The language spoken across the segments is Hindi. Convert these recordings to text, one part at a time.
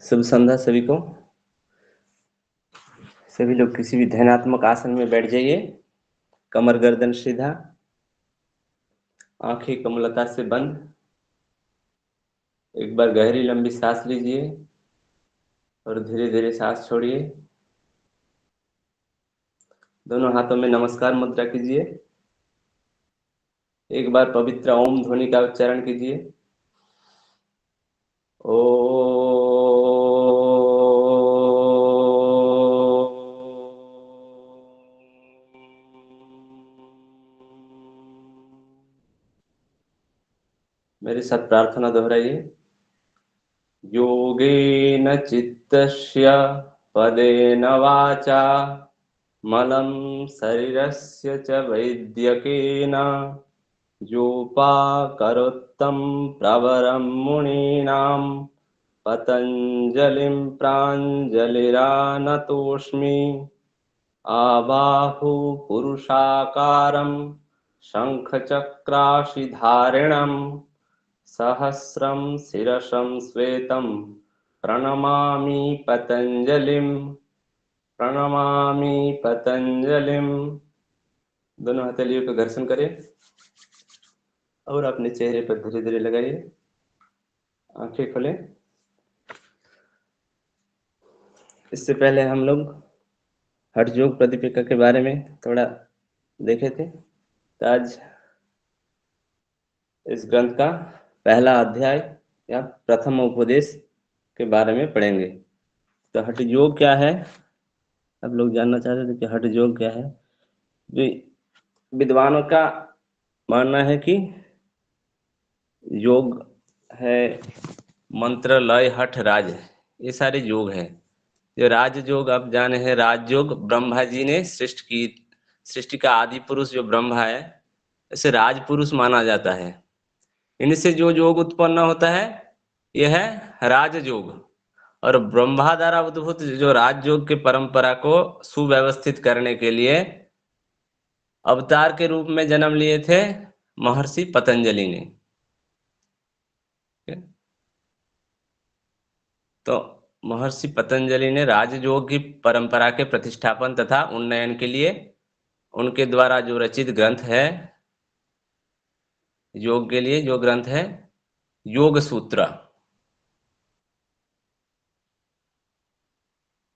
शुभ संध्या सभी को। सभी लोग किसी भी ध्यानात्मक आसन में बैठ जाइए। कमर गर्दन सीधा, आंखें कमलता से बंद। एक बार गहरी लंबी सांस लीजिए और धीरे धीरे सांस छोड़िए। दोनों हाथों में नमस्कार मुद्रा कीजिए। एक बार पवित्र ओम ध्वनि का उच्चारण कीजिए। ओ मेरे साथ प्रार्थना दोहराइए। योगेन चित्तस्य पदेन वाचा मलं शरीरस्य च वैद्यकेन योपाकरोत्तं प्रवरं मुनीनां पतञ्जलिं प्राञ्जलिरानतोऽस्मि। आबाहु पुरुषाकारं शङ्खचक्राशिधारिणं सहस्रं शिरसं श्वेतं प्रणमामि पतञ्जलिं। दोनों हथेलियों का घर्षण करें और अपने चेहरे पर धीरे धीरे लगाइए। आंखें खोलें। इससे पहले हम लोग हठ योग प्रतिपिका के बारे में थोड़ा देखे थे। तो आज इस ग्रंथ का पहला अध्याय या प्रथम उपदेश के बारे में पढ़ेंगे। तो हठ योग क्या है, आप लोग जानना चाहते थे कि हठ योग क्या है। विद्वानों का मानना है कि योग है मंत्र, लय, हठ, राज, ये सारे योग हैं। जो राज योग आप जाने हैं, राज योग ब्रह्मा जी ने सृष्टि का आदि पुरुष जो ब्रह्मा है, इसे राज पुरुष माना जाता है। इनसे जो योग उत्पन्न होता है यह है राज योग। और ब्रह्मा द्वारा उद्भूत जो राज योग के परंपरा को सुव्यवस्थित करने के लिए अवतार के रूप में जन्म लिए थे महर्षि पतंजलि ने। तो महर्षि पतंजलि ने राजयोग की परंपरा के प्रतिष्ठापन तथा उन्नयन के लिए उनके द्वारा जो रचित ग्रंथ है योग के लिए, जो ग्रंथ है योग सूत्र,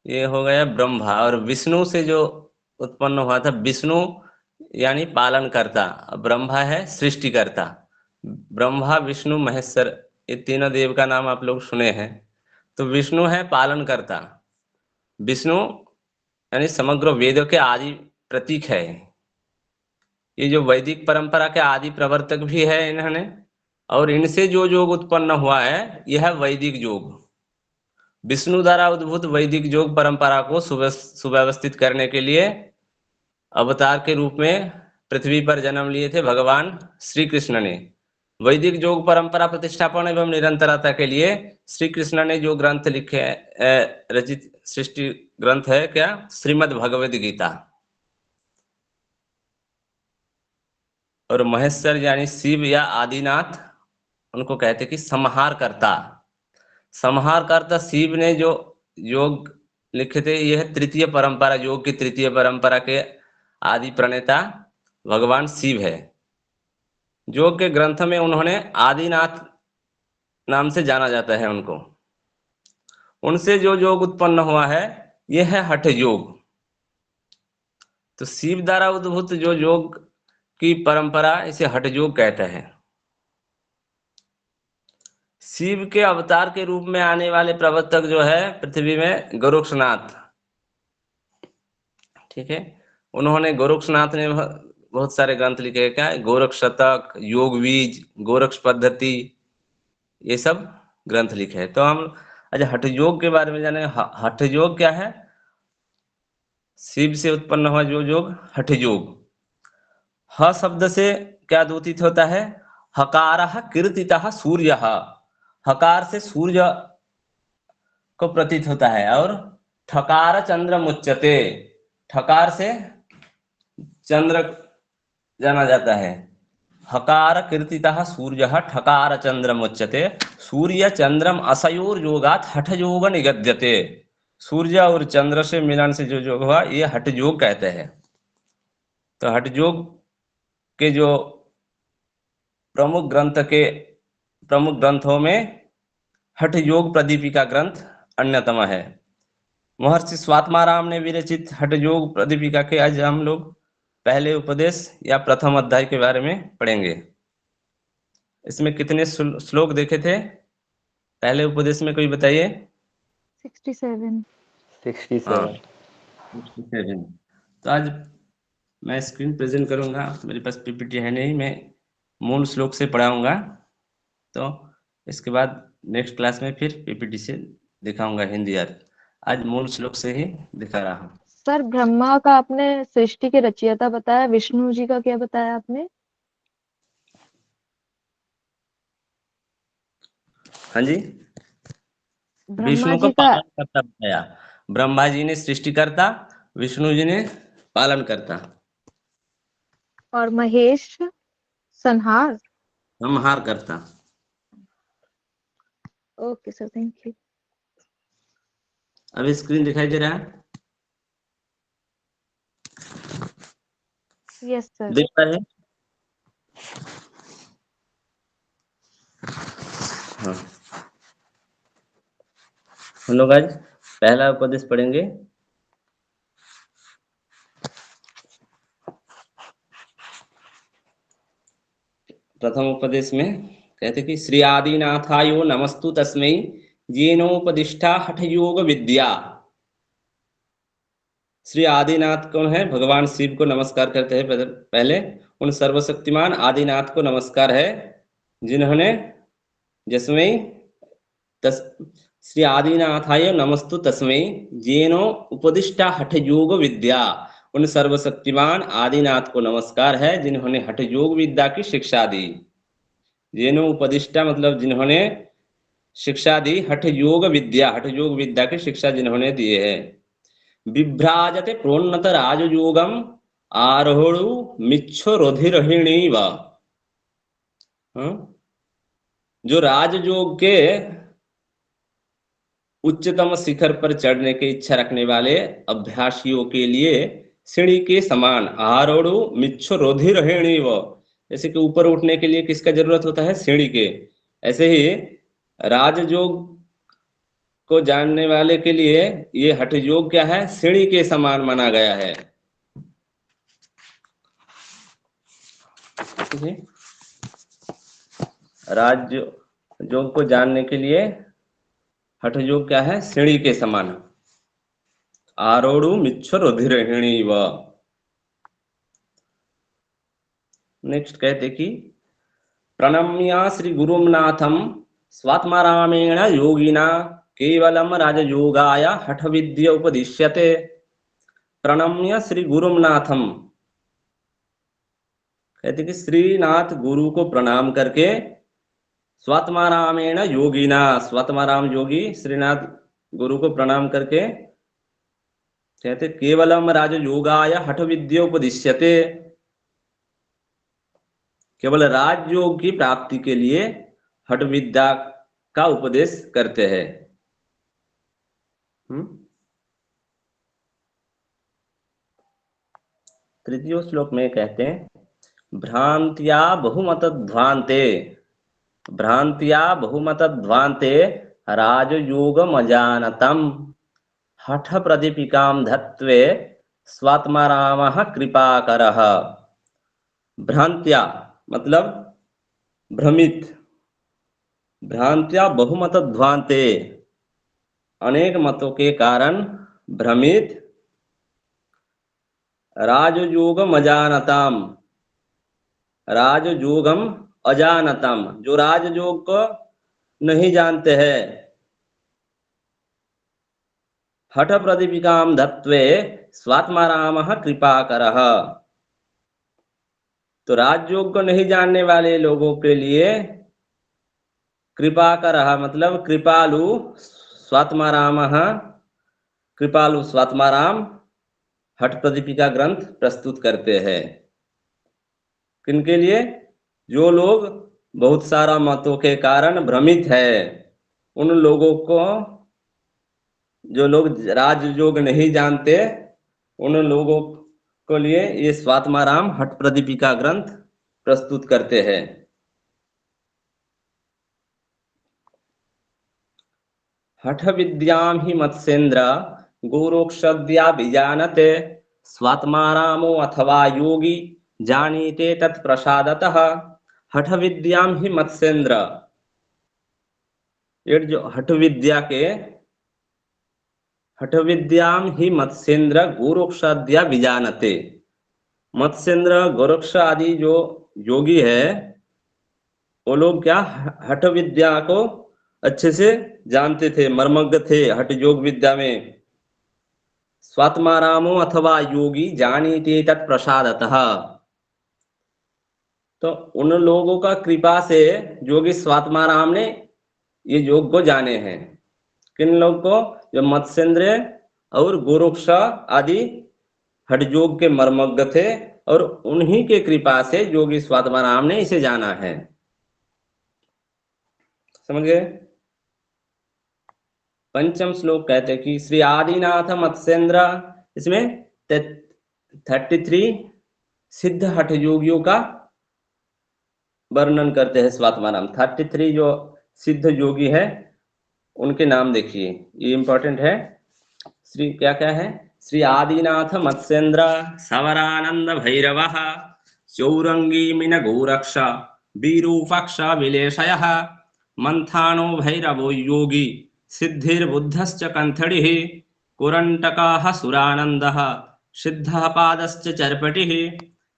ये हो गया ब्रह्मा। और विष्णु से जो उत्पन्न हुआ था, विष्णु यानी पालन करता, ब्रह्मा है सृष्टिकर्ता। ब्रह्मा विष्णु महेश्वर, ये तीनों देव का नाम आप लोग सुने हैं। तो विष्णु है पालन करता। विष्णु यानी समग्र वेदों के आदि प्रतीक है। ये जो वैदिक परंपरा के आदि प्रवर्तक भी है इन्होंने। और इनसे जो योग उत्पन्न हुआ है यह है वैदिक योग। विष्णु द्वारा उद्भूत वैदिक योग परंपरा को सुव्यवस्थित करने के लिए अवतार के रूप में पृथ्वी पर जन्म लिए थे भगवान श्री कृष्ण ने। वैदिक योग परंपरा प्रतिष्ठापन एवं निरंतरता के लिए श्री कृष्ण ने जो ग्रंथ लिखे, रचित सृष्टि ग्रंथ है क्या, श्रीमद् भगवद गीता। और महेश्वर यानी शिव या आदिनाथ, उनको कहते कि संहार करता शिव ने जो योग लिखे थे, यह तृतीय परंपरा, योग की तृतीय परंपरा के आदि प्रणेता भगवान शिव है। योग के ग्रंथ में उन्होंने आदिनाथ नाम से जाना जाता है उनको। उनसे जो योग उत्पन्न हुआ है यह है हठ योग। तो शिव द्वारा उद्भूत जो योग की परंपरा, इसे हठ योग कहता है। शिव के अवतार के रूप में आने वाले प्रवर्तक जो है पृथ्वी में गोरक्षनाथ, ठीक है। उन्होंने गोरक्षनाथ ने बहुत सारे ग्रंथ लिखे। क्या है, गोरक्ष शतक, योग बीज, गोरक्ष पद्धति, ये सब ग्रंथ लिखे हैं। तो हम अच्छा हठ योग के बारे में जाने। हठ योग क्या है, शिव से उत्पन्न हुआ जो योग हठ योग। ह शब्द से क्या द्योतित होता है, हकारः कीर्तितः सूर्यः। हकार से सूर्य को प्रतीत होता है। और ठकार चंद्र मुच्यते, ठकार से चंद्र जाना जाता है। हकार कीर्तितः सूर्यः ठकार चंद्रम उच्यते। सूर्य चंद्रम असयोर्योगात् हठ योग निगद्यते। सूर्य और चंद्र से मिलन से जो योग हुआ ये हठ योग कहते हैं। तो हठ योग के जो प्रमुख ग्रंथों में हठ योग प्रदीपिका ग्रंथ अन्यतम है। महर्षि स्वात्माराम ने विरचित हठ योग प्रदीपिका के आज हम लोग पहले उपदेश या प्रथम अध्याय के बारे में पढ़ेंगे। इसमें कितने श्लोक देखे थे पहले उपदेश में, कोई बताइए? 67। 67। तो आज मैं स्क्रीन प्रेजेंट करूंगा, मेरे पास पीपीटी है नहीं, मैं मूल श्लोक से पढ़ाऊंगा। तो इसके बाद नेक्स्ट क्लास में फिर पीपीटी से दिखाऊंगा हिंदी अर्थ। आज मूल श्लोक से ही दिखा रहा हूँ। सर ब्रह्मा का आपने सृष्टि के रचयिता बताया, विष्णु जी का क्या बताया आपने? हाँ जी, ब्रह्मा विष्णु को जी का पालन करता बताया। ब्रह्मा जी ने सृष्टिकर्ता, विष्णु जी ने पालन करता। और महेश संहार। संहार करता। Okay sir, thank you. अभी स्क्रीन दिखाई दे रहा है? Yes sir. देख रहे हैं? हाँ, हम लोग आज पहला उपदेश पढ़ेंगे। प्रथम उपदेश में कहते कि श्री आदिनाथायो नमस्तु तस्मै येनोपदिष्टा हठ योग विद्या। श्री आदिनाथ कौन है? भगवान शिव को नमस्कार करते हैं पहले। उन सर्वशक्तिमान आदिनाथ को नमस्कार है जिन्होंने जस्मै श्री आदिनाथाय नमस्तु तस्मै येनो उपदिष्टा हठ योग विद्या। उन सर्वशक्तिमान आदिनाथ को नमस्कार है जिन्होंने हठ योग विद्या की शिक्षा दी। येनो उपदिष्टा मतलब जिन्होंने शिक्षा दी, हठ योग विद्या की शिक्षा जिन्होंने दिए है। बिभ्राजते प्रोन्नत राजयोगम आरोहणु मिच्छो रोधिरहिणी व। जो राजयोग के उच्चतम शिखर पर चढ़ने की इच्छा रखने वाले अभ्यासियों के लिए सीढ़ी के समान आरोहणु मिच्छो रोधिरहिणी व। जैसे कि ऊपर उठने के लिए किसका जरूरत होता है? सीढ़ी के। ऐसे ही राजयोग को जानने वाले के लिए ये हठ योग क्या है? सीढ़ी के समान माना गया है। राज योग को जानने के लिए हठ योग क्या है? सीढ़ी के समान। आरोड़ु मिच्छो रुधिरहिणी व। नेक्स्ट कहते कि प्रणम्य श्री गुरुम नाथम स्वात्मारामेण योगिना केवलम राजयोगाय हठ विद्या उपदिश्यते। प्रणम्य श्री गुरुम नाथम कहते कि श्रीनाथ गुरु को प्रणाम करके स्वात्मारामेण योगिना, स्वात्माराम योगी श्रीनाथ गुरु को प्रणाम करके कहते केवलम राजयोगाय हठ विद्या उपदिश्यते। केवल राजयोग की प्राप्ति के लिए हठ विद्या का उपदेश करते हैं। तृतीय श्लोक में कहते हैं भ्रांत्या बहुमत ध्वान्ते राजयोगमजानतम हठ प्रदीपिकां धत्वे स्वात्मारामः कृपाकरः। भ्रांत्या मतलब भ्रमित, भ्रांत्या बहुमत ध्वान्ते अनेक मतों के कारण भ्रमित, राजयोगम अजानतम, राजयोगम अजानतम जो राजयोग को नहीं जानते हैं, हठ प्रदीपिकां धत्वे स्वात्मारामः कृपाकरः। तो राजयोग को नहीं जानने वाले लोगों के लिए कृपाकरः मतलब कृपालु स्वात्मारामः, कृपालु स्वात्माराम हठ प्रदीपिका ग्रंथ प्रस्तुत करते हैं। किनके लिए? जो लोग बहुत सारा मतों के कारण भ्रमित है, उन लोगों को, जो लोग राजयोग नहीं जानते, उन लोगों को लिए ये स्वात्माराम हठ प्रदीपिका ग्रंथ प्रस्तुत करते हैं। हठ विद्याम ही मत्स्येन्द्र गोरोक्षद्या विजानते स्वात्मारामो अथवा योगी जानीते तत्प्रसादतः। हठ विद्याम ही मत्स्येन्द्र, ये जो हठ विद्याम ही मत्स्येन्द्र गोरोक्षद्या विजानते। मत्स्येन्द्र गोरक्ष आदि जो योगी है, वो लोग क्या हठ विद्या को अच्छे से जानते थे, मर्मज्ञ थे हठ योग विद्या में। स्वात्मारामो अथवा योगी जानीते तत्प्रसादतः, तो उन लोगों का कृपा से योगी स्वात्माराम ने ये योग को जाने हैं। किन लोग को? जो मत्स्येन्द्र और गोरक्ष आदि हठ योग के मर्मज्ञ थे, और उन्हीं के कृपा से योगी स्वात्माराम ने इसे जाना है। समझ गए? पंचम श्लोक कहते हैं कि श्री आदिनाथ मत्स्येन्द्र, इसमें 33 सिद्ध हठ योगियों का वर्णन करते हैं स्वात्माराम। 33 जो सिद्ध योगी है उनके नाम देखिए, ये इंपॉर्टेंट है। श्री क्या क्या है? श्री आदिनाथ मत्स्येन्द्र सवरानंद भैरव चौरंगी मिन गोरक्ष विरूपाक्ष विलेशयः मंथानो भैरवो योगी सिद्धिर्बुद्धश्च कंथड़िः कुरंटकाः सुरानन्दः सिद्धः पादश्च चर्पटिः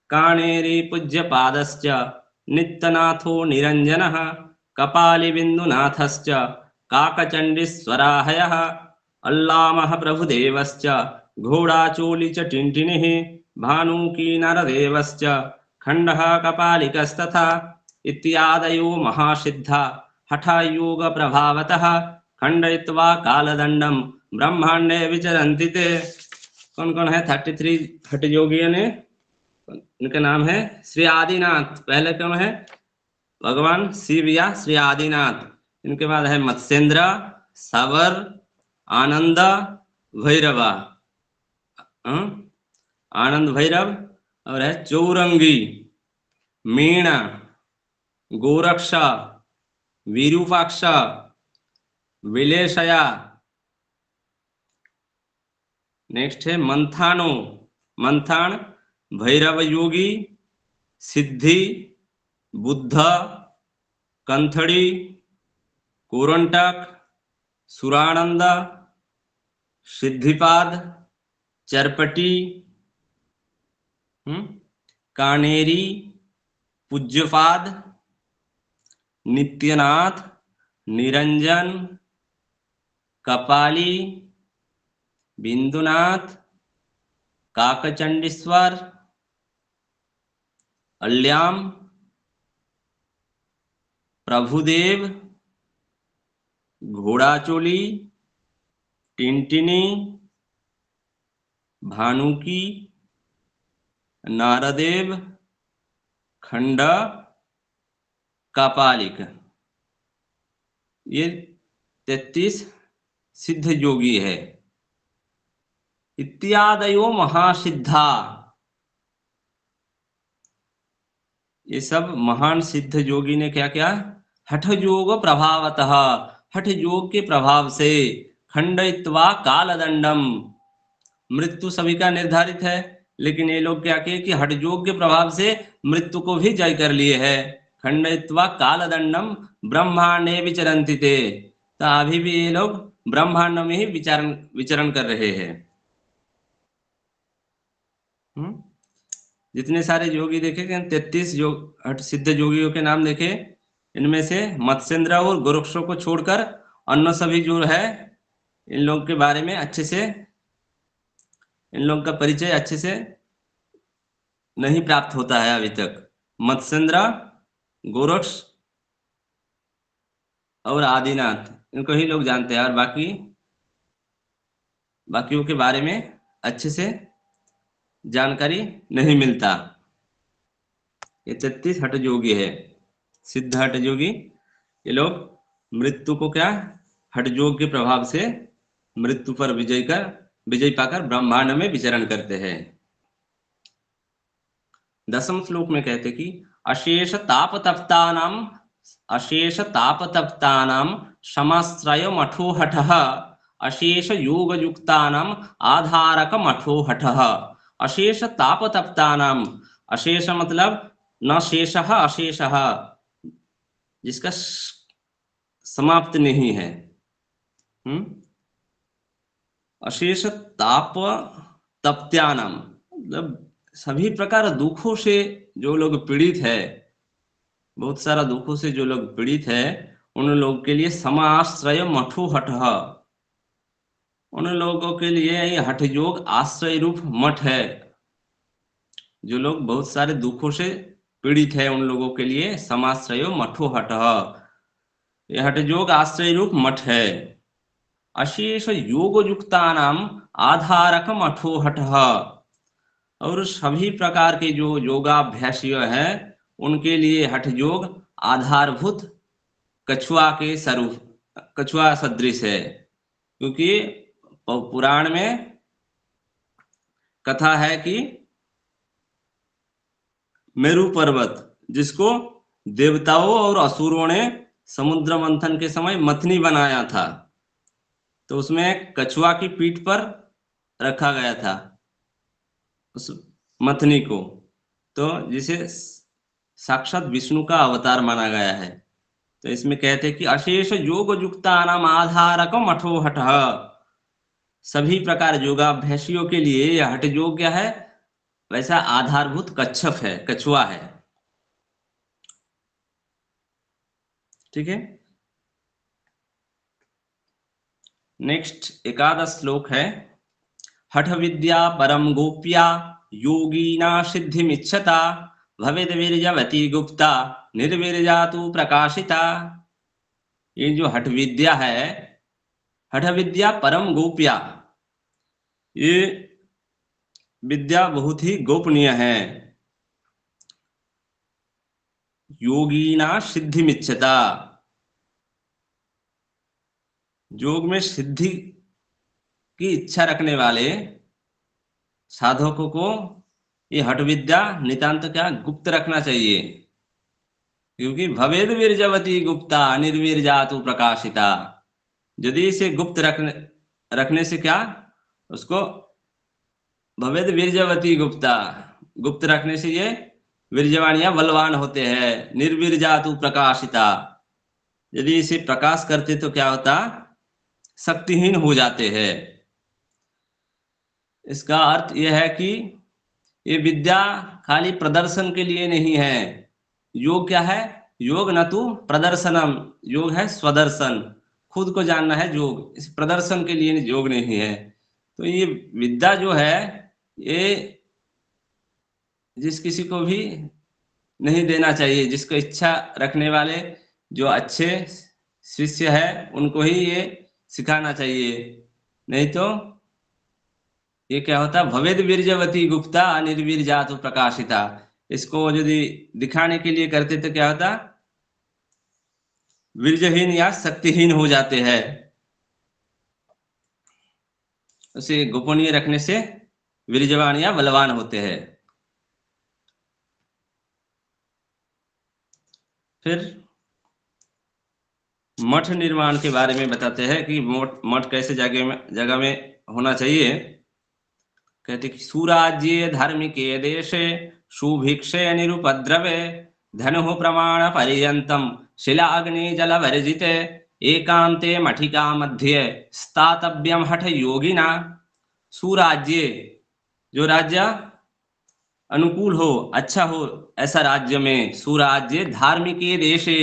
काणेरी पूज्यपादश्च नित्यनाथो निरञ्जनः कपालिबिन्दुनाथश्च काकचण्डीश्वराहयः अल्लामः प्रभुदेवश्च घोड़ाचोली च टिंटिनिः भानुकी नरदेवश्च खण्डः कपालिकस्तथा इत्यादयो महासिद्धा हठयोग प्रभावतः खण्डयित्वा कालदण्डं ब्रह्मांडे विचरन्ति ते। कौन कौन है 33 हठ योगियों ने? इनका नाम है श्री आदिनाथ। पहले कौन है? भगवान शिव या श्री आदिनाथ। इनके बाद है मत्स्येन्द्र, सवर, आनंद, भैरवा, आनंद भैरव, और है चौरंगी, मीणा, गोरक्ष, विरूपाक्ष, विलेशया। नेक्स्ट है मंथानो, मंथान, भैरव योगी, सिद्धि, बुद्ध, कंथड़ी, कोरंटक, सुरानंद, सिद्धिपाद, चरपटी, कानेरी, पूज्यपाद, नित्यनाथ, निरंजन, कपाली, बिंदुनाथ, काकचंडीश्वर, अल्याम, प्रभुदेव, घोड़ाचोली, टिंटिनी, भानुकी, नारदेव, खंड, कपालिक। ये 33 सिद्ध योगी है। इत्यादयो महासिद्धा, ये सब महान सिद्ध योगी ने क्या किया? हठ योग प्रभावतः, हठ योग के प्रभाव से, खंडयित्वा कालदंडम, मृत्यु सभी का निर्धारित है, लेकिन ये लोग क्या किए कि हठ योग के प्रभाव से मृत्यु को भी जय कर लिए है। खंडयित्वा कालदंडम ब्रह्मांडे विचरन्ति ते, तो अभी भी ये लोग ब्रह्मांड में ही विचरण कर रहे हैं। जितने सारे योगी देखे, 33 योग सिद्ध योगियों के नाम देखे, इनमें से मत्स्येन्द्र और गोरक्षों को छोड़कर अन्य सभी जो है, इन लोग के बारे में अच्छे से, इन लोग का परिचय अच्छे से नहीं प्राप्त होता है अभी तक। मत्स्येन्द्र, गोरक्ष और आदिनाथ, इनको ही लोग जानते हैं, और बाकियों के बारे में अच्छे से जानकारी नहीं मिलता। ये 33 हठ योगी है, सिद्ध हठ योगी। ये लोग मृत्यु को क्या हठ योग के प्रभाव से मृत्यु पर विजय पाकर ब्रह्मांड में विचरण करते हैं। 10वें श्लोक में कहते कि अशेष ताप तप्तानाम समाश्रय मठो हठः अशेष योग युक्तानाम आधारक मठो हठः। अशेष ताप तप्तानाम, अशेष मतलब न शेषः अशेषः, जिसका समाप्त नहीं है। अशेष ताप तप्त्यानाम मतलब सभी प्रकार दुखों से जो लोग पीड़ित है, बहुत सारा दुखों से जो लोग पीड़ित है, उन लोगों के लिए समाश्रय मठो हठः, उन लोगों के लिए ये हठ योग आश्रय रूप मठ है। जो लोग बहुत सारे दुखों से पीड़ित है, उन लोगों के लिए समाश्रय मठो हठः, यह हठ योग आश्रय रूप मठ है। अशेष योग युक्तानाम आधारक मठो हठः, और सभी प्रकार के जो योगाभ्यासी हैं उनके लिए हठ योग आधारभूत कछुआ के स्वरूप, कछुआ सदृश है। क्योंकि पुराण में कथा है कि मेरू पर्वत, जिसको देवताओं और असुरों ने समुद्र मंथन के समय मथनी बनाया था, तो उसमें कछुआ की पीठ पर रखा गया था उस मथनी को, तो जिसे साक्षात विष्णु का अवतार माना गया है। तो इसमें कहते हैं कि अशेष योग युक्तानाम आधारक मठो हठः, सभी प्रकार योगाभ्यासियों के लिए यह हठ योग क्या है, वैसा आधारभूत कच्छप है, कछुआ है। ठीक है, नेक्स्ट 11वां श्लोक है हठ विद्या परम गोप्या योगीना सिद्धिमिच्छता भवेद वीर्यवती गुप्ता निर्वीर्या तु प्रकाशिता। ये जो हठ विद्या है, हठ विद्या परम गोप्या, ये विद्या बहुत ही गोपनीय है। योगीना सिद्धिमिच्छता, योग में सिद्धि की इच्छा रखने वाले साधकों को ये हठ विद्या नितांत क्या गुप्त रखना चाहिए। क्योंकि भवेद वीर्यवती गुप्ता निर्वीर्यातु प्रकाशिता, यदि इसे गुप्त रखने से क्या, उसको भवेद वीर्यवती गुप्ता, गुप्त रखने से ये वीर्यवानियां बलवान होते हैं। निर्वीर्यातु प्रकाशिता, यदि इसे प्रकाश करते तो क्या होता, शक्तिहीन हो जाते हैं। इसका अर्थ यह है कि ये विद्या खाली प्रदर्शन के लिए नहीं है। योग क्या है, योग न तो प्रदर्शनम, योग है स्वदर्शन, खुद को जानना है योग, इस प्रदर्शन के लिए योग नहीं है। तो ये विद्या जो है ये जिस किसी को भी नहीं देना चाहिए, जिसको इच्छा रखने वाले जो अच्छे शिष्य है उनको ही ये सिखाना चाहिए। नहीं तो ये क्या होता, भवेद वीर्यवती गुप्ता निर्वीर्यातु प्रकाशिता, इसको यदि दिखाने के लिए करते तो क्या होता, वीर्यहीन या शक्तिहीन हो जाते हैं। उसे गोपनीय रखने से वीर्यवान या बलवान होते हैं। फिर मठ निर्माण के बारे में बताते हैं कि मठ कैसे जगह में होना चाहिए। कहते कि सुराज्ये धार्मिके देशे सुभिक्षे निरुपद्रवे धनुः प्रमाण पर्यंतम शिलाग्नि जल वर्जिते एकांते मठिका मध्ये स्थातव्यम हठ योगिना। सुराज्ये, जो राज्य अनुकूल हो, अच्छा हो, ऐसा राज्य में। सुराज्य धार्मिके देशे,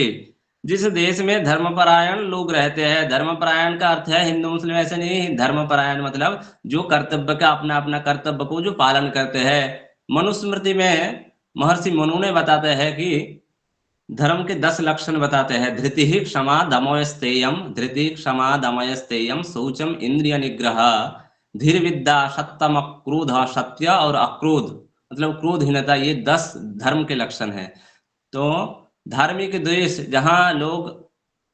जिस देश में धर्मपरायण लोग रहते हैं। धर्मपरायण का अर्थ है हिंदू मुस्लिम ऐसे नहीं, धर्मपरायण मतलब जो कर्तव्य का अपना अपना कर्तव्य को जो पालन करते हैं। मनुस्मृति में महर्षि मनु ने बताते हैं कि धर्म के 10 लक्षण बताते हैं। धृति क्षमा दमयस्तेयम, धृति क्षमा दमयस्तेयम शौचम इंद्रिय निग्रह धीर विद्या सत्यम क्रोध, सत्य और अक्रोध मतलब क्रोधहीनता, ये 10 धर्म के लक्षण हैं। तो धार्मिक देश जहां लोग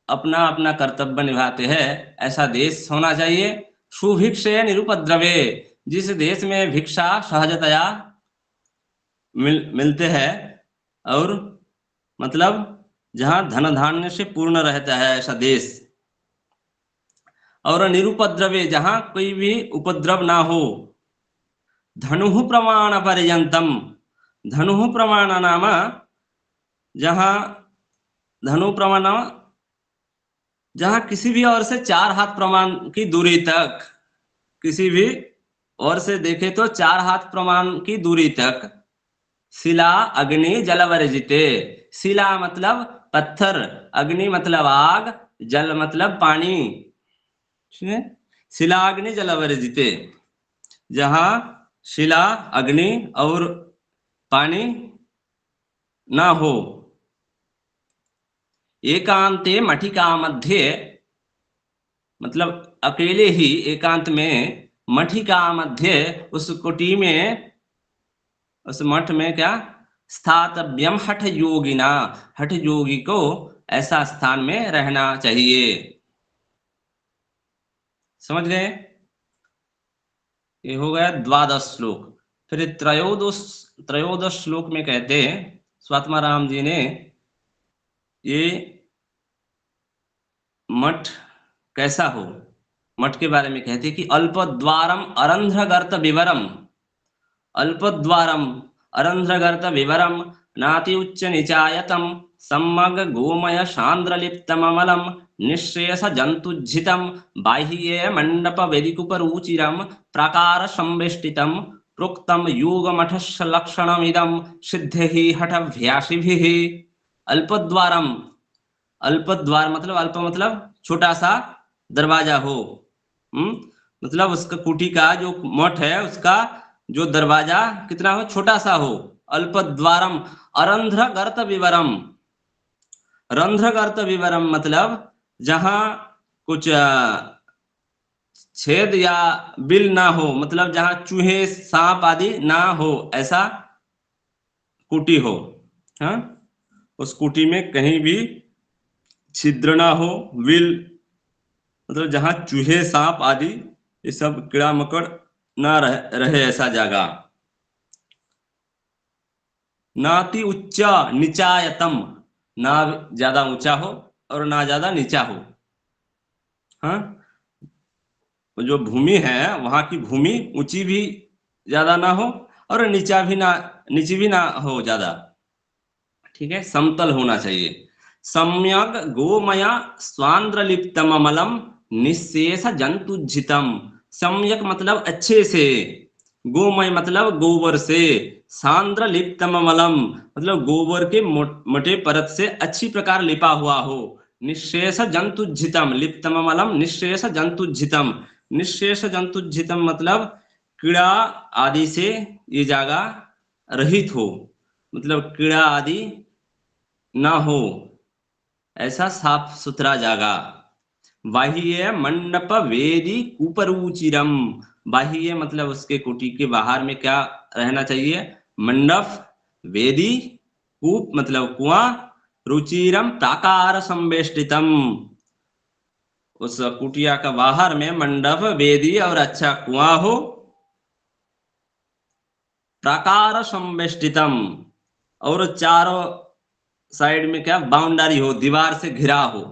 अपना अपना कर्तव्य निभाते हैं, ऐसा देश होना चाहिए। सुभिक्षे निरुपद्रवे, जिस देश में भिक्षा सहजतया मिलते हैं, और मतलब जहां धन धान्य से पूर्ण रहता है, ऐसा देश। और निरुपद्रवे, जहां कोई भी उपद्रव ना हो। धनु प्रमाण पर्यंतम, धनु प्रमाण नाम, जहां धनु प्रमाण, जहां किसी भी ओर से 4 हाथ प्रमाण की दूरी तक, किसी भी ओर से देखे तो 4 हाथ प्रमाण की दूरी तक। शिला अग्नि जल वर्जिते, शिला मतलब पत्थर, अग्नि मतलब आग, जल मतलब पानी, ठीक है। शिला अग्नि जल वर्जिते, जहां शिला अग्नि और पानी ना हो। एकांते मठिका मध्य, मतलब अकेले ही एकांत में, मठिका मध्य, उस कुटी में, उस मठ में क्या, स्थातव्यम हठ योगिना, हठ योगी को ऐसा स्थान में रहना चाहिए। समझ गए? ये हो गया 12 श्लोक। फिर त्रयोदश श्लोक में कहते हैं स्वात्माराम जी ने, ये मठ कैसा हो, मठ के बारे में कहते कि अल्पद्वारम अरंध्रगर्त विवरम, अल्पद्वारम अरंध्रगर्त विवरम, नाति उच्च निचायतम, सम्मग गोमय सांद्रलिप्तममलम, निःशेष जंतुज्झितम, बाह्ये मंडप वेदिकुपरुचिरम, प्राकार संवेष्टितम, प्रोक्तम योगमठस्य लक्षणमिदं सिद्धि हठभ्यासिभिः। अल्पद्वारम, अल्पद्वार मतलब, अल्प मतलब छोटा सा दरवाजा हो। मतलब उसका कुटी का जो मठ है, उसका जो दरवाजा कितना हो, छोटा सा हो। अल्पद्वारम अरंध्र गर्त विवरम, रंध्र गर्त विवरम मतलब जहां कुछ छेद या बिल ना हो, मतलब जहां चूहे सांप आदि ना हो, ऐसा कुटी हो। हाँ, उस कुटी में कहीं भी छिद्र ना हो, विल मतलब जहां चूहे सांप आदि ये सब कीड़ा मकड़ ना रहे ऐसा जगह। नाति उच्चा निचायतम, ना ज्यादा ऊंचा हो और ना ज्यादा नीचा हो। हाँ, जो भूमि है वहां की भूमि ऊंची भी ज्यादा ना हो और नीची भी ना हो ज्यादा, ठीक है, समतल होना चाहिए। सम्यक गोमया स्वांद्रलिप्तम अमलम, निःशेष जंतुज्झितम, सम्यक मतलब अच्छे से, गोमय मतलब गोबर से, सांद्रलिप्तम अमलम मतलब गोबर के मोटे परत से अच्छी प्रकार लिपा हुआ हो। निःशेष जंतुज्झितम, लिप्तम अमलम निःशेष जंतुज्झितम, निःशेष जंतुज्झितम मतलब कीड़ा आदि से ये जगह रहित हो, मतलब कीड़ा आदि ना हो, ऐसा साफ सुथरा जगह। बाह्य मंडप वेदी कुपरुचिरम, बाह्य मतलब उसके कुटी के बाहर में क्या रहना चाहिए, मंडप, वेदी, कूप मतलब कुआं, रुचिरम प्राकार संवेष्टितम, उस कुटिया का बाहर में मंडप, वेदी और अच्छा कुआं हो। प्राकार संवेष्टितम, और चारों साइड में क्या बाउंड्री हो, दीवार से घिरा हो।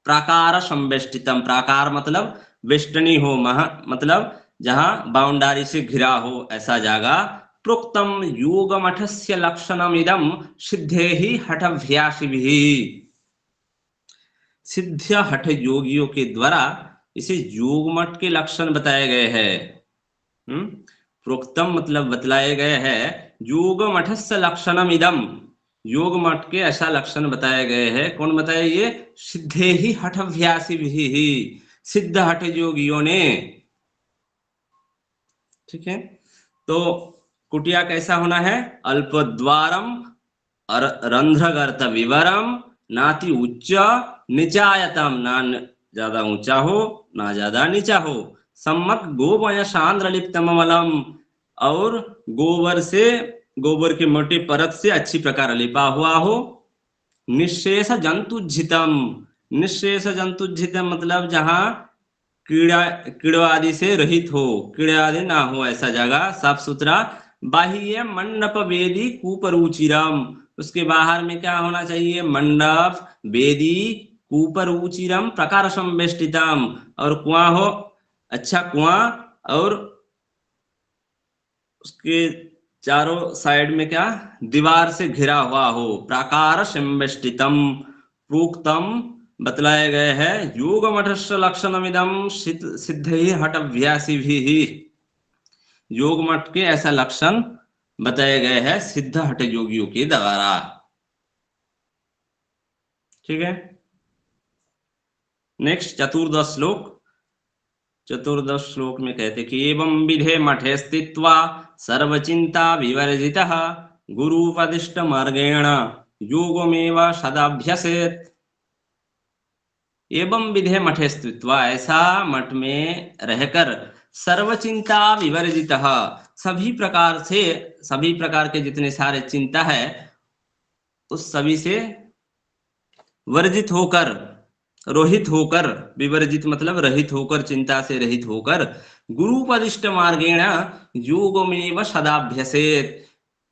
प्राकार संवेष्टितम, प्राकार मतलब वेष्टनी हो, मतलब जहां बाउंड्री से घिरा हो ऐसा जगह। प्रोक्तम योग मठस्य लक्षणम इदम सिद्धे ही हठभ्यासिभिः, सिद्ध हठ योगियों के द्वारा इसे योग मठ के लक्षण बताए गए हैं। प्रोक्तम मतलब बतलाए गए हैं, योग मठस्य लक्षणम इदम, योग मठ के ऐसा लक्षण बताए गए हैं। कौन बताए ये, सिद्धे ही हठभ्यासिभिः, सिद्ध हठ योगियों ने, ठीक है। तो कुटिया कैसा होना है, अल्पद्वारम रंध्रगर्त विवरम, नाति उच्च निचायतम, ना ज्यादा ऊंचा हो ना ज्यादा नीचा हो। सम्मक गोमय सांद्रलिप्तम अमलम, और गोबर की मोटी परत से अच्छी प्रकार लिपा हुआ हो। निःशेष जंतुज्झितम, निःशेष जंतुज्झितम मतलब जहां कीड़ा आदि से रहित हो, कीड़े आदि ना हो, ऐसा जगह साफ सुथरा। बाह्य मंडप वेदी कूपरुचिरम, उसके बाहर में क्या होना चाहिए? मंडप वेदी कूपरुचिरम प्रकार संवेष्टितम, और कुआं हो, अच्छा कुआं, और उसके चारों साइड में क्या दीवार से घिरा हुआ हो। प्राकार संवेष्टितम प्रोक्तम बतलाए गए हैं। योग मठस्य लक्षणमिदं सिद्ध ही हट अभ्यासी भी ही, योग मठ के ऐसा लक्षण बताए गए हैं सिद्ध हठ योगियों के द्वारा। ठीक है, नेक्स्ट चतुर्दश श्लोक। चतुर्दश श्लोक में कहते कि एवं विधे मठे स्थित्वा सर्वचिंता विवर्जितः गुरुपदिष्ट मार्गेण योगमेव सदाभ्यसेत्। एवं विधे मठे स्थित्वा, ऐसा मठ में रहकर सर्वचिंता विवर्जितः, सभी प्रकार के जितने सारे चिंता है उस सभी से वर्जित होकर, रोहित होकर, विवर्जित मतलब रहित होकर, चिंता से रहित होकर, गुरुपदिष्ट मार्गेण योगमेव सदाभ्यसेत्,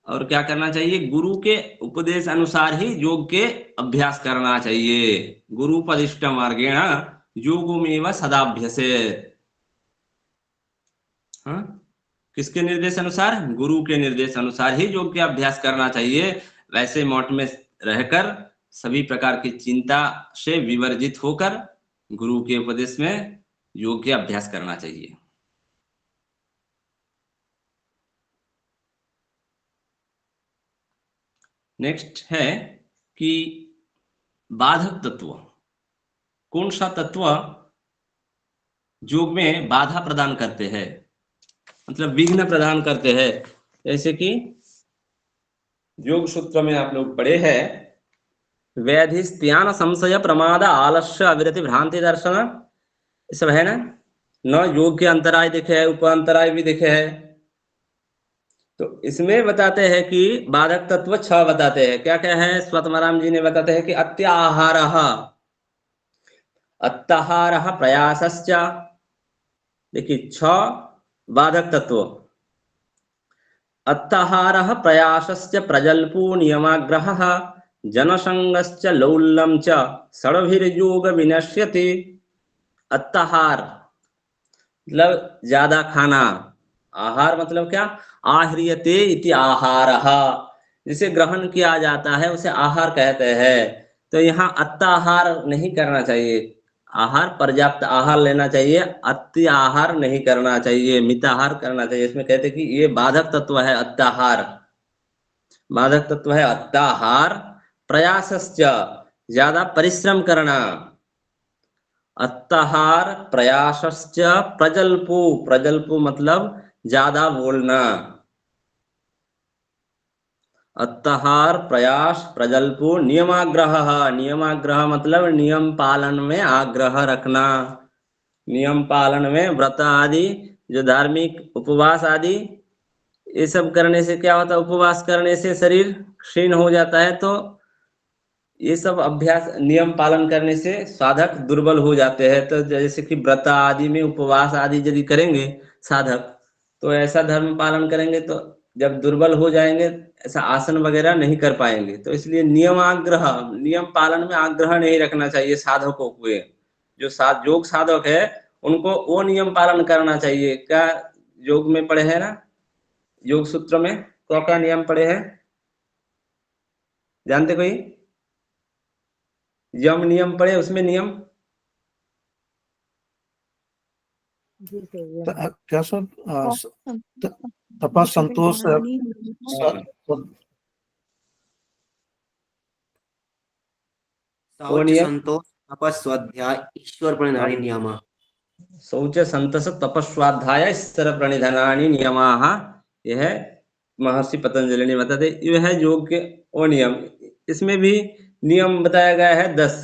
और क्या करना चाहिए? गुरु के उपदेश अनुसार ही योग के अभ्यास करना चाहिए। गुरुपदिष्ट मार्गेण योगमेव सदाभ्यसेत्। हाँ, किसके निर्देश अनुसार? गुरु के निर्देश अनुसार ही योग के अभ्यास करना चाहिए। वैसे मठ में रहकर सभी प्रकार की चिंता से विवर्जित होकर गुरु के उपदेश में योग के अभ्यास करना चाहिए। नेक्स्ट है कि बाधक तत्व, कौन सा तत्व योग में बाधा प्रदान करते हैं, मतलब विघ्न प्रदान करते हैं। जैसे कि योग सूत्र में आप लोग पढ़े हैं, व्याधिस्त्यान संशय प्रमाद आलस्य अविरति भ्रांति दर्शन, ये सब है ना। न योग के अंतराय दिखे है, उप अंतराय भी दिखे है। तो इसमें बताते हैं कि बाधक तत्व 6 बताते हैं। क्या क्या है? स्वतमराम जी ने बताते हैं कि अत्याहारः, अत्याहारः प्रयासश्च, देखिए 6 बाधक तत्व। अत्याहारः प्रयासश्च प्रजल्पो नियमाग्रहः जनसंगश्च लौल्यं च षड्भिर्योग विनश्यति। अत्याहार मतलब ज्यादा खाना, आहार मतलब क्या? आह्रियते इति आहारः, जिसे ग्रहण किया जाता है उसे आहार कहते हैं। तो यहाँ अत्याहार नहीं करना चाहिए, आहार पर्याप्त आहार लेना चाहिए, अति आहार नहीं करना चाहिए, मिताहार करना चाहिए। इसमें कहते कि ये बाधक तत्व है अत्याहार, बाधक तत्व है अत्याहार। प्रयासश्च ज्यादा परिश्रम करना, अत्याहार प्रयासश्च प्रजल्पो, प्रजल्पो मतलब ज्यादा बोलना। अत्याहार प्रयास प्रजल्पो नियमाग्रह, नियमाग्रह मतलब नियम पालन में आग्रह रखना। नियम पालन में व्रत आदि, जो धार्मिक उपवास आदि, ये सब करने से क्या होता है? उपवास करने से शरीर क्षीण हो जाता है। तो ये सब अभ्यास नियम पालन करने से साधक दुर्बल हो जाते हैं। तो जैसे कि व्रत आदि में उपवास आदि यदि करेंगे साधक, तो ऐसा धर्म पालन करेंगे तो जब दुर्बल हो जाएंगे ऐसा आसन वगैरह नहीं कर पाएंगे। तो इसलिए नियमाग्रह, नियम पालन में आग्रह नहीं रखना चाहिए साधकों को। जो योग साधक है उनको वो नियम पालन करना चाहिए। क्या योग में पढ़े हैं ना, योग सूत्र में क्या क्या नियम पढ़े हैं? जानते कोई? यम नियम पढ़े, उसमें नियम क्या सर? तपस संतोष शौच संतोष तपस स्वाध्याय ईश्वर प्रणिधानी नियमः। शौच संतस तपस्वाध्याय ईश्वर प्रणिधानानि नियमाः, यह महर्षि पतंजलि ने बताते। यह है योग के वो नियम। इसमें भी नियम बताया गया है 10,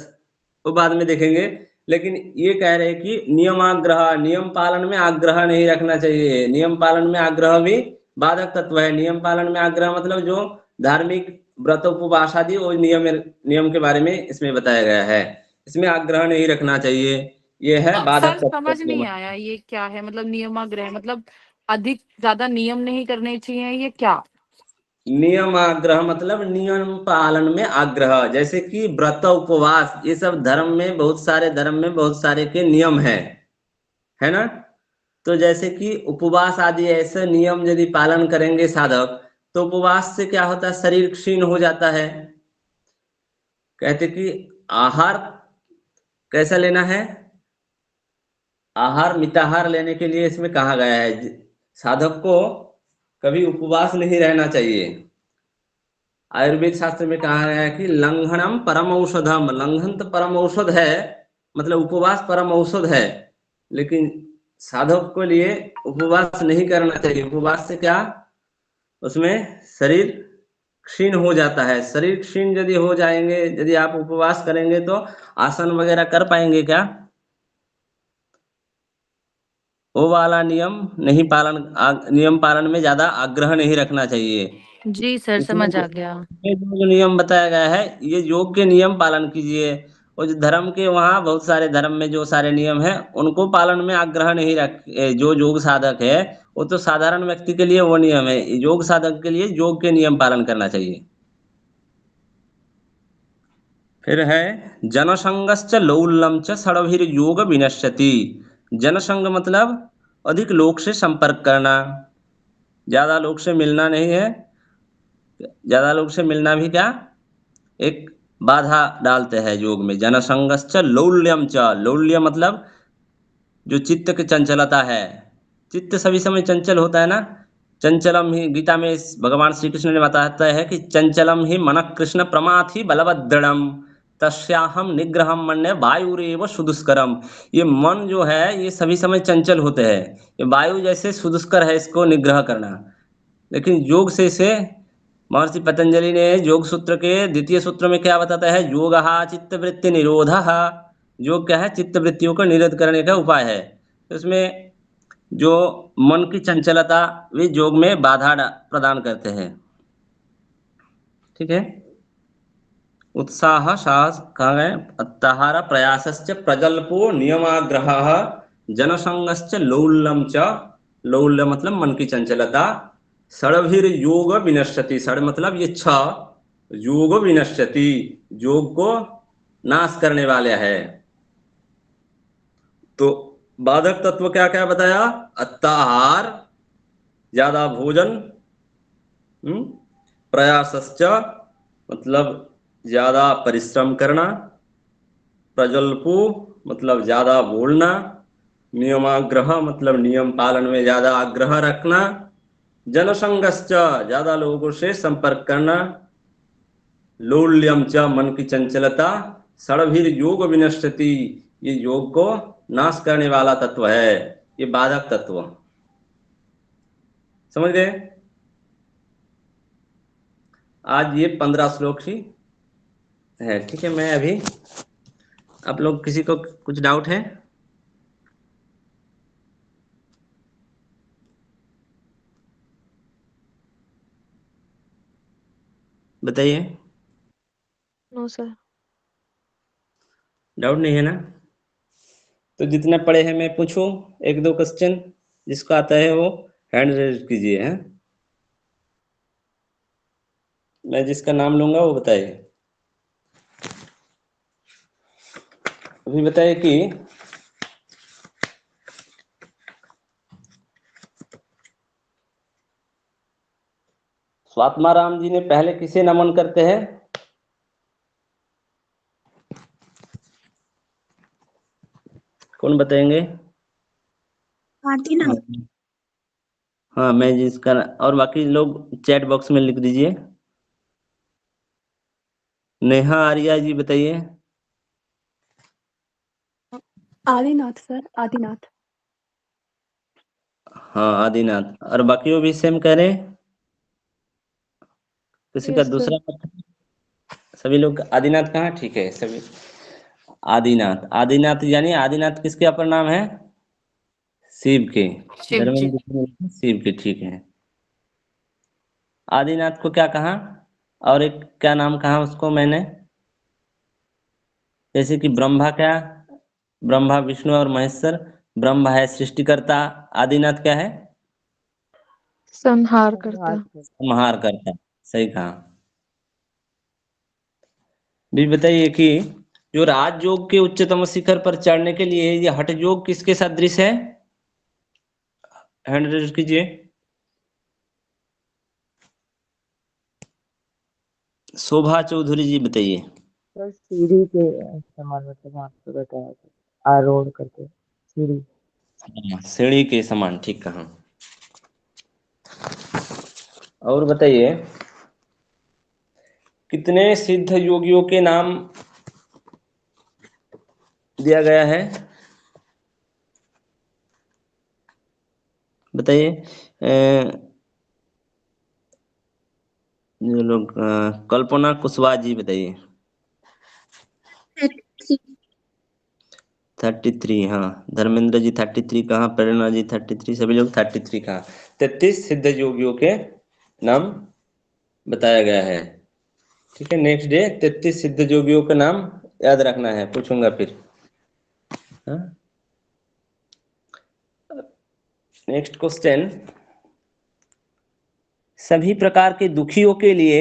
वो बाद में देखेंगे। लेकिन ये कह रहे हैं कि नियमाग्रह, नियम पालन में आग्रह नहीं रखना चाहिए। नियम पालन में आग्रह भी बाधक तत्व है। नियम पालन में आग्रह मतलब जो धार्मिक व्रत उपवास आदि वो नियम के बारे में इसमें बताया गया है। इसमें आग्रह नहीं रखना चाहिए, ये है बाधक सर तत्व। समझ नहीं आया ये क्या है, मतलब नियमाग्रह मतलब अधिक ज्यादा नियम नहीं करने चाहिए, ये क्या? नियम आग्रह मतलब नियम पालन में आग्रह, जैसे कि व्रत उपवास ये सब धर्म में, बहुत सारे धर्म में बहुत सारे के नियम है ना। तो जैसे कि उपवास आदि ऐसे नियम यदि पालन करेंगे साधक, तो उपवास से क्या होता है, शरीर क्षीण हो जाता है। कहते कि आहार कैसा लेना है, आहार मिताहार लेने के लिए इसमें कहा गया है साधक को कभी उपवास नहीं रहना चाहिए। आयुर्वेद शास्त्र में कहा गया है कि लंघनम परम औषधम, लंघन तो परम औषध है, मतलब उपवास परम औषध है, लेकिन साधक को लिए उपवास नहीं करना चाहिए। उपवास से क्या, उसमें शरीर क्षीण हो जाता है। शरीर क्षीण यदि हो जाएंगे, यदि आप उपवास करेंगे तो आसन वगैरह कर पाएंगे क्या? वो वाला नियम नहीं पालन, नियम पालन में ज्यादा आग्रह नहीं रखना चाहिए। जी सर इसमें समझ आ गया। ये जो नियम बताया गया है, ये योग के नियम पालन कीजिए। और जो धर्म के, वहाँ बहुत सारे धर्म में जो सारे नियम हैं उनको पालन में आग्रह नहीं रख, जो योग साधक है वो तो साधारण व्यक्ति के लिए वो नियम है, योग साधक के लिए योग के नियम पालन करना चाहिए। फिर है जनसंगश्च लौल्यम च षडभिर योग विनश्यति। जनसंग मतलब अधिक लोग से संपर्क करना, ज्यादा लोग से मिलना नहीं है। ज्यादा लोग से मिलना भी क्या, एक बाधा डालते हैं योग में। जनसंगश्च लौल्यम च, लौल्य मतलब जो चित्त की चंचलता है। चित्त सभी समय चंचल होता है ना। चंचलम ही, गीता में भगवान श्री कृष्ण ने बताता है कि चंचलम ही मन कृष्ण प्रमाथि बलवद्दृढ़म तस्याहम निग्रहम मन्य वायुरेव सुदुष्करम। ये मन जो है ये सभी समय चंचल होते हैं, ये वायु जैसे सुदुष्कर है इसको निग्रह करना। लेकिन योग से इसे, महर्षि पतंजलि ने योग सूत्र के द्वितीय सूत्र में क्या बताता है, योग चित्त वृत्ति निरोध। योग क्या है, चित्त वृत्तियों को निरोध करने का उपाय है। तो इसमें जो मन की चंचलता वे योग में बाधा प्रदान करते हैं। ठीक है। उत्साह साहस कहा गए, अत्ताहार प्रयासश्च प्रजल्पो नियमाग्रह जनसंगश्च लौल्यम च, लौल्य मतलब मन की चंचलता। षडभिर योग विनश्यति, षड मतलब ये छह, योग विनश्यति योग को नाश करने वाले है। तो बाधक तत्व क्या क्या बताया, अत्ताहार ज्यादा भोजन, प्रयासश्च मतलब ज्यादा परिश्रम करना, प्रजल्पो मतलब ज्यादा बोलना, नियमाग्रह मतलब नियम पालन में ज्यादा आग्रह रखना, जनसंगश्च ज्यादा लोगों से संपर्क करना, लौल्यम च मन की चंचलता, षडभिर योग विनश्यति ये योग को नाश करने वाला तत्व है, ये बाधक तत्व। समझ गए? आज ये 15 श्लोक ही है। ठीक है, मैं अभी, आप लोग किसी को कुछ डाउट है? बताइए। No sir. डाउट नहीं है ना? तो जितना पढ़े हैं मैं पूछूं, एक दो क्वेश्चन, जिसको आता है वो हैंड रेज कीजिए। हैं, मैं जिसका नाम लूंगा वो बताइए। अभी बताइए कि स्वात्माराम जी ने पहले किसे नमन करते हैं? कौन बताएंगे? आदिनाथ। हाँ, मैं जिसका, और बाकी लोग चैट बॉक्स में लिख दीजिए। नेहा आर्या जी बताइए। आदिनाथ सर, आदिनाथ। हाँ आदिनाथ, और बाकी वो भी सेम कह रहे हैं? किसी का यस सर। दूसरा पता? सभी लोग आदिनाथ कहाँ? ठीक है, सभी आदिनाथ। आदिनाथ यानी आदिनाथ किसके अपर नाम है? शिव के। शिव जी। धर्मेंद्र शिव के, ठीक है। आदिनाथ को क्या कहा, और एक क्या नाम कहा उसको मैंने, जैसे कि ब्रह्मा क्या, ब्रह्मा विष्णु और महेश्वर। ब्रह्मा है सृष्टिकर्ता, आदिनाथ क्या है, संहार करता। संहार करता। सही कहा। भी बताइए कि जो राजयोग के उच्चतम शिखर पर चढ़ने के लिए ये हठ योग किसके सदृश है, हैंड रेज कीजिए। शोभा चौधरी जी बताइए। सर सीढ़ी के समान, मतलब वहाँ पे बताया था आरोहण करके सीढ़ी। हाँ, सीढ़ी के समान, ठीक कहा। और बताइए कितने सिद्ध योगियों के नाम दिया गया है, बताइए। जो लोग कल्पना कुशवाहा जी बताइए। 33, हाँ। धर्मेंद्र जी 33 कहाँ, प्रेरणा जी 33, सभी लोग 33 कहाँ। 33 सिद्ध योगियों के नाम बताया गया है। ठीक है, नेक्स्ट डे 33 सिद्ध योगियों का नाम याद रखना है, पूछूंगा फिर। नेक्स्ट क्वेश्चन, सभी प्रकार के दुखियों के लिए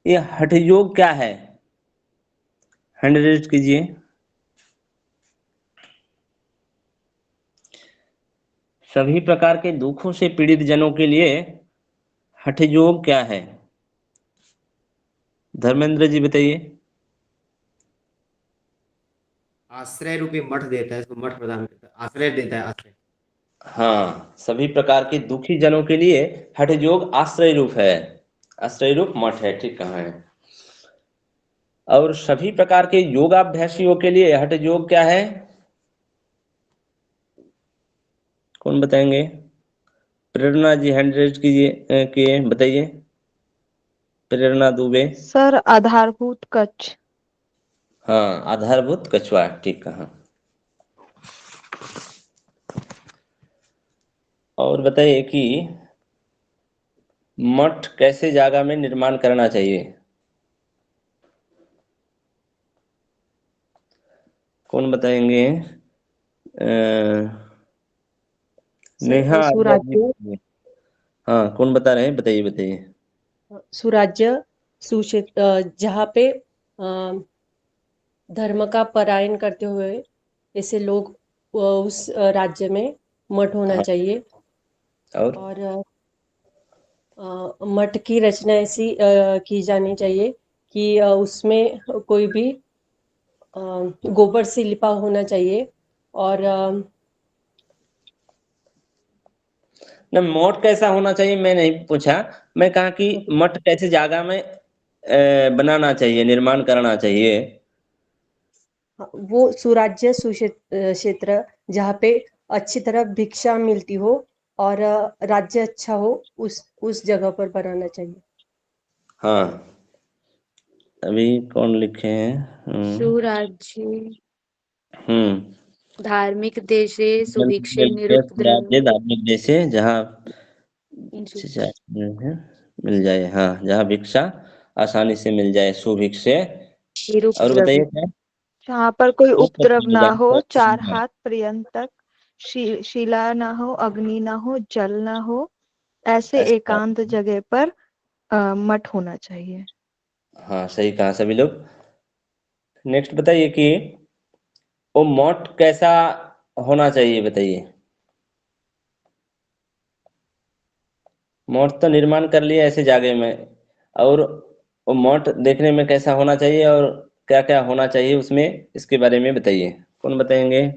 ये हठ योग क्या है, हैंड रेज कीजिए। सभी प्रकार के दुखों से पीड़ित जनों के लिए हठ योग क्या है, धर्मेंद्र जी बताइए। आश्रय रूपी मठ देता है, इसको मठ प्रदान करता है, आश्रय देता है, आश्रय। हाँ, सभी प्रकार के दुखी जनों के लिए हठ योग आश्रय रूप है, आश्रय रूप मठ है, ठीक कहा है। और सभी प्रकार के योगाभ्यासियों के लिए हठ योग क्या है, कौन बताएंगे। प्रेरणा जी हैंड रेज कीजिए, किए बताइए। प्रेरणा दुबे। सर आधारभूत कच्छ। हाँ, आधारभूत कछुआ, ठीक कहा। और बताइए कि मठ कैसे जगह में निर्माण करना चाहिए, कौन बताएंगे। नेहा सर आर्या जी सुराज्य, बताइए। हाँ, कौन बता रहे हैं, बताइए बताइए। सुराज्य सुक्षेत्र, जहाँ पे धर्म का परायण करते हुए ऐसे लोग उस राज्य में मठ होना हाँ, चाहिए। और और मठ की रचना ऐसी की जानी चाहिए कि उसमें कोई भी गोबर से लिपा होना चाहिए। और न मठ कैसा होना चाहिए मैं नहीं पूछा, मैं कहा कि मठ कैसे जगह में बनाना चाहिए, निर्माण करना चाहिए। वो सुराज्य क्षेत्र जहाँ पे अच्छी तरह भिक्षा मिलती हो और राज्य अच्छा हो, उस जगह पर बनाना चाहिए। हाँ, अभी कौन लिखे हैं, सुराज्य हम्म। धार्मिक देशे सुभिक्षे निरुपद्रव राज्य धार्मिक देश है जहाँ मिल जाए, हाँ, जहाँ भिक्षा आसानी से मिल जाए, सुभिक्षे। और निरुपद्रव बताइए क्या, जहाँ पर कोई उपद्रव ना हो, चार हाँ। हाथ पर्यंत तक, शिला ना हो, अग्नि ना हो, जल ना हो, ऐसे ऐसा, एकांत जगह पर मठ होना चाहिए। हाँ, सही कहा सभी लोग। नेक्स्ट बताइए कि वो मठ कैसा होना चाहिए, बताइए। मठ तो निर्माण कर लिया ऐसे जगह में, और वो मठ देखने में कैसा होना चाहिए और क्या क्या होना चाहिए उसमें, इसके बारे में बताइए, कौन बताएंगे।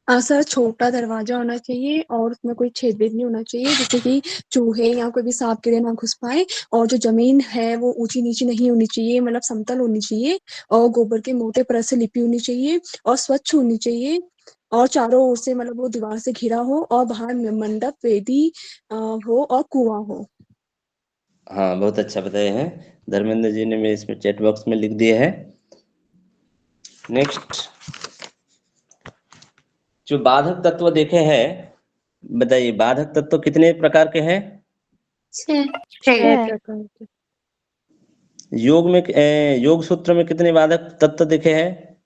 सर छोटा दरवाजा होना चाहिए और उसमें कोई छेद भेद नहीं होना चाहिए, जिससे कि चूहे या कोई भी सांप कीड़े ना घुस पाए। और जो जमीन है वो ऊंची नीची नहीं होनी चाहिए, मतलब समतल होनी चाहिए। और गोबर के मोटे परत से लिपी होनी चाहिए और स्वच्छ होनी चाहिए। और चारों ओर से मतलब वो दीवार से घिरा हो और बाहर मंडप, वेदी हो और कुआं हो। हाँ, बहुत अच्छा बताए हैं, धर्मेंद्र जी ने मेरे इसमें चैट बॉक्स में लिख दिया है। नेक्स्ट, जो बाधक तत्व देखे हैं बताइए बाधक तत्व कितने प्रकार के हैं? 6 छह। प्रकार के। योग में योग सूत्र में कितने बाधक तत्व दिखे हैं?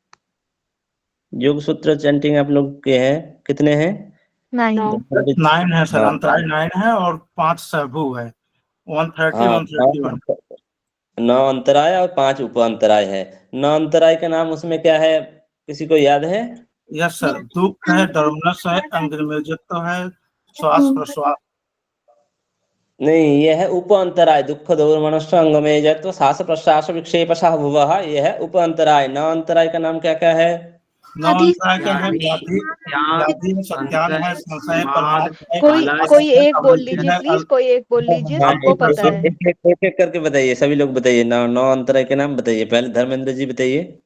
योग सूत्र चैंटिंग आप लोग के हैं, कितने हैं? 9। 9 है सर, हाँ, अंतराय 9 है और 5 सहभु है, 130 हाँ 131। 9 अंतराय और 5 उप अंतराय है। 9 अंतराय का नाम उसमें क्या है, किसी को याद है? यस सर, दुख है, डरमनस है, अंग्रमेजत्व है, श्वास प्रश्वास। नहीं, यह है उप अंतराय। दुख दोर्मनस्य अंगमेजत्व श्वास प्रश्वास विक्षेपशः भुवः, यह है उप अंतराय। 9 अंतराय का नाम क्या क्या है? 9 अंतराय का है व्याधि, व्याधि है, सत्यान है, संशय, प्रमाद है, कोई कोई एक बोल लीजिए है, प्लीज, कोई एक बोल लीजिए, हाँ, सबको पता है। एक एक करके बताइए, सभी लोग बताइए। 9 अंतराय के नाम बताइए। पहले धर्मेंद्र जी बताइए।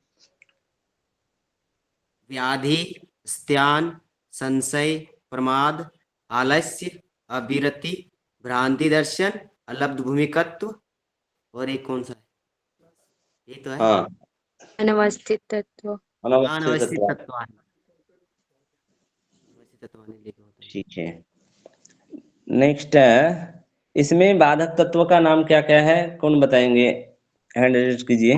व्याधि, स्त्यान, संशय, प्रमाद, आलस्य, अविरति, भ्रांति दर्शन, अलब्ध भूमिकत्व, और एक कौन सा है? ये तो है हाँ, अनवस्थित तत्व। अनवस्थित अनवस्थित तत्व। तत्व। अनवस्थित तत्व नहीं लिखा होता है। ठीक है। नेक्स्ट है, इसमें बाधक तत्व का नाम क्या क्या है, कौन बताएंगे? हैंड रेज कीजिए।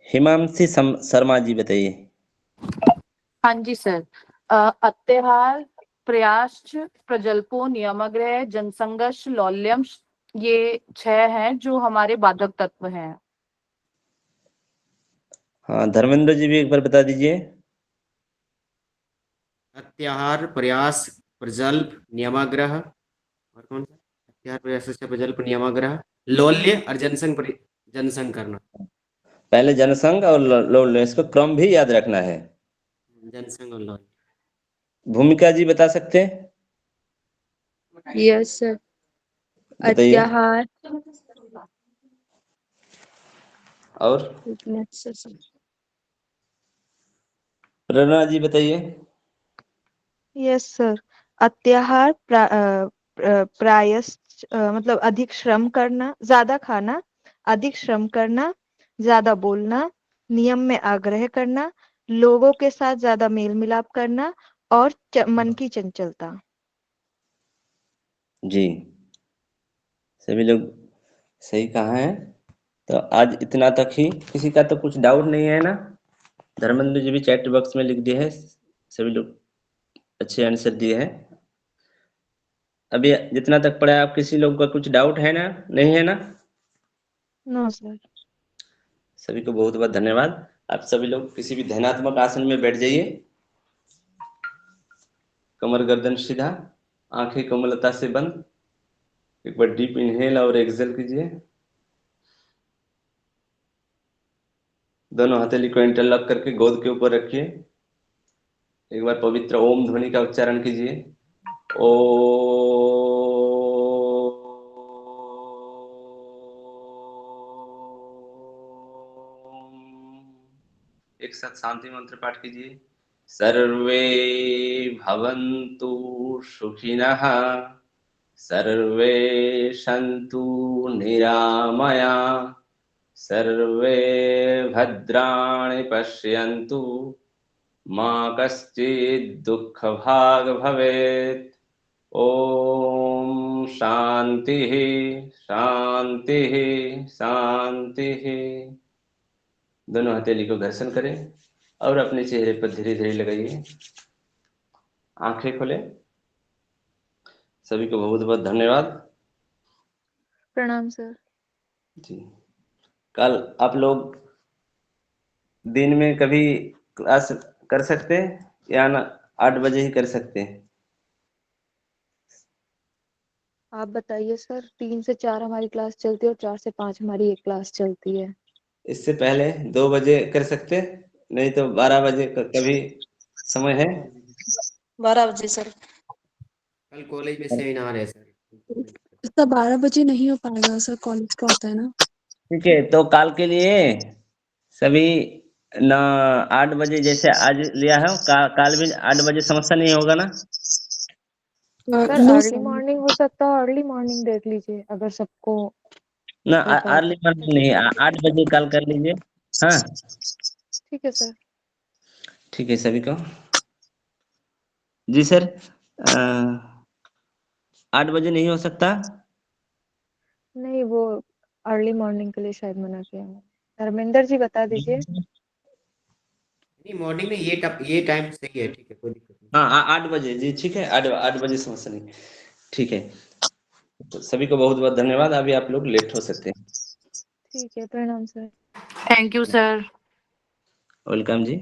हिमांशी शर्मा जी बताइए। हाँ जी सर। अत्याहार, प्रयास, प्रजल्पो, नियमग्रह, जनसंघर्ष, लौल्यम, ये 6 हैं जो हमारे बाधक तत्व हैं। हाँ, धर्मेंद्र जी भी एक बार बता दीजिए। अत्याहार, प्रयास, प्रजल्प, नियमाग्रह, और कौन सा? अत्याहार, प्रयास, प्रजल्प, नियमाग्रह, लौल्य और जनसंघ करना। पहले जनसंघ और लौल्य, इसको क्रम भी याद रखना है। जनसंघ और लौल्य। भूमिका जी बता सकते हैं? Yes sir. बताइए। अत्याहार, और सर। प्रेरणा जी बताइए। Yes sir. अत्याहार, मतलब अधिक श्रम करना, ज्यादा खाना, अधिक श्रम करना, ज्यादा बोलना, नियम में आग्रह करना, लोगों के साथ ज्यादा मेल मिलाप करना, और मन की चंचलता। जी, सभी लोग सही कहा है। तो आज इतना तक ही। किसी का तो कुछ डाउट नहीं है ना? धर्मेंद्र जी भी चैट बॉक्स में लिख दिए है, सभी लोग अच्छे आंसर दिए हैं। अभी जितना तक पढ़ा, आप किसी लोग का कुछ डाउट है ना? नहीं है ना? No sir. सभी को बहुत बहुत धन्यवाद। आप सभी लोग किसी भी ध्यानात्मक आसन में बैठ जाइए। कमर गर्दन सीधा, आंखें कोमलता से बंद। एक बार डीप इनहेल और एक्सहेल कीजिए। दोनों हथेली को इंटरलॉक करके गोद के ऊपर रखिए। एक बार पवित्र ओम ध्वनि का उच्चारण कीजिए। ओ एक साथ शांति मंत्र पाठ कीजिए। सर्वे भवन्तु सुखिनः, सर्वे सन्तु निरामया, सर्वे भद्राणि पश्यन्तु, मा कश्चित् दुःखभाग् भवेत्। ओम शांतिः शांतिः शांतिः। दोनों हथेली को घर्षण करें और अपने चेहरे पर धीरे धीरे लगाइए। आंखें खोलें। सभी को बहुत बहुत धन्यवाद। प्रणाम सर। जी, कल आप लोग दिन में कभी क्लास कर सकते हैं या ना 8 बजे ही कर सकते हैं? आप बताइए सर। 3 से 4 हमारी क्लास चलती है और 4 से 5 हमारी एक क्लास चलती है। इससे पहले 2 बजे कर सकते हैं, नहीं तो 12 बजे कभी समय है? 12 बजे सर। कल कॉलेज में सेमिनार है सर। सर 12 बजे नहीं हो पाएगा सर, कॉलेज का होता है ना। ठीक है, तो कल के लिए सभी न 8 बजे जैसे आज लिया है, काल भी 8 बजे समस्या नहीं होगा ना? Sir know early sir. Morning हो सकता है, अर्ली मॉर्निंग देख लीजिए अगर सबको ना होता है अर्ली तो। मॉर्निंग नहीं, 8 बजे कल कर लीजिए। हाँ, ठीक है सर। ठीक है सभी को। जी सर, 8 बजे नहीं हो सकता? नहीं, वो अर्ली मॉर्निंग के लिए शायद मना किया है। धर्मेंद्र जी बता दीजिए। नहीं, मॉर्निंग में ये टाइम सही है, ठीक है, कोई दिक्कत नहीं। हाँ 8 बजे जी, ठीक है, 8 बजे समस्या नहीं। ठीक है, तो सभी को बहुत बहुत धन्यवाद। अभी आप लोग लेट हो सकते हैं। ठीक है, प्रणाम sir. Thank you sir. Welcome ji.